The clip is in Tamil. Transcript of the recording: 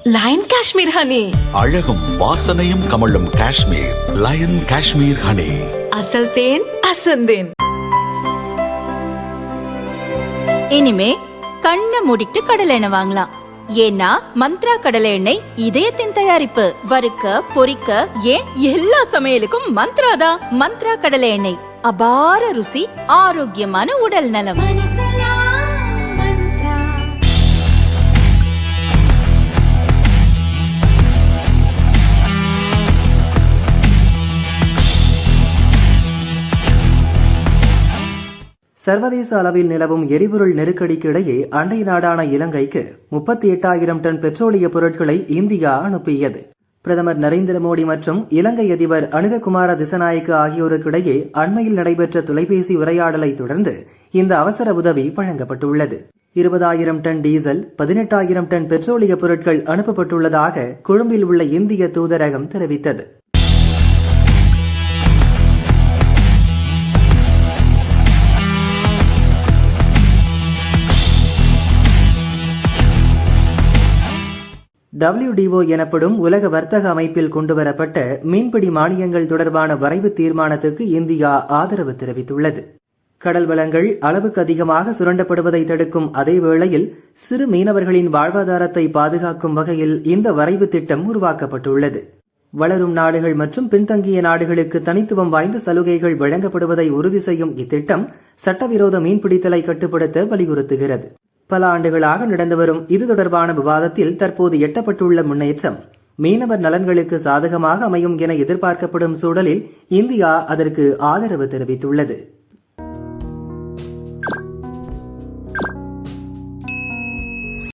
லயன் காஷ்மீர் ஹனி, அழகும் வாசனையும் கமழும் காஷ்மீர் லயன் காஷ்மீர் ஹனி. அசல் தேன் அசந்தேன். இனிமே கண்ணை மூடிட்டு கடலை எண்ணெய் வாங்கலாம். ஏன்னா மந்த்ரா கடலை எண்ணெய் இதயத்தின் தயாரிப்பு. வறுக்க பொரிக்க ஏன் எல்லா சமையலுக்கும் மந்த்ரா தான். மந்த்ரா கடலை எண்ணெய், அபார ருசி, ஆரோக்கியமான உடல் நலம். சர்வதேச அளவில் நிலவும் எரிபொருள் நெருக்கடிக்கு இடையே அண்டை நாடான இலங்கைக்கு 38,000 டன் பெட்ரோலிய பொருட்களை இந்தியா அனுப்பியது. பிரதமர் நரேந்திர மோடி மற்றும் இலங்கை அதிபர் அனுரகுமார திசநாயக்க ஆகியோருக்கிடையே அண்மையில் நடைபெற்ற தொலைபேசி உரையாடலை தொடர்ந்து இந்த அவசர உதவி வழங்கப்பட்டுள்ளது. 20,000 டன் டீசல், 18,000 டன் பெட்ரோலிய பொருட்கள் அனுப்பப்பட்டுள்ளதாக கொழும்பில் உள்ள இந்திய தூதரகம் தெரிவித்தது. WTO எனப்படும் உலக வர்த்தக அமைப்பில் கொண்டுவரப்பட்ட மீன்பிடி மானியங்கள் தொடர்பான வரைவு தீர்மானத்துக்கு இந்தியா ஆதரவு தெரிவித்துள்ளது. கடல் வளங்கள் அளவுக்கு அதிகமாக சுரண்டப்படுவதை தடுக்கும் அதே வேளையில் சிறு மீனவர்களின் வாழ்வாதாரத்தை பாதுகாக்கும் வகையில் இந்த வரைவு திட்டம் உருவாக்கப்பட்டுள்ளது. வளரும் நாடுகள் மற்றும் பின்தங்கிய நாடுகளுக்கு தனித்துவம் வாய்ந்த சலுகைகள் வழங்கப்படுவதை உறுதி செய்யும் இத்திட்டம் சட்டவிரோத மீன்பிடித்தலை கட்டுப்படுத்த வலியுறுத்துகிறது. பல ஆண்டுகளாக நடந்து வரும் இது தொடர்பான விவாதத்தில் தற்போது எட்டப்பட்டுள்ள முன்னேற்றம் மீனவர் நலன்களுக்கு சாதகமாக அமையும் என எதிர்பார்க்கப்படும் சூழலில் இந்தியா அதற்கு ஆதரவு தெரிவித்துள்ளது.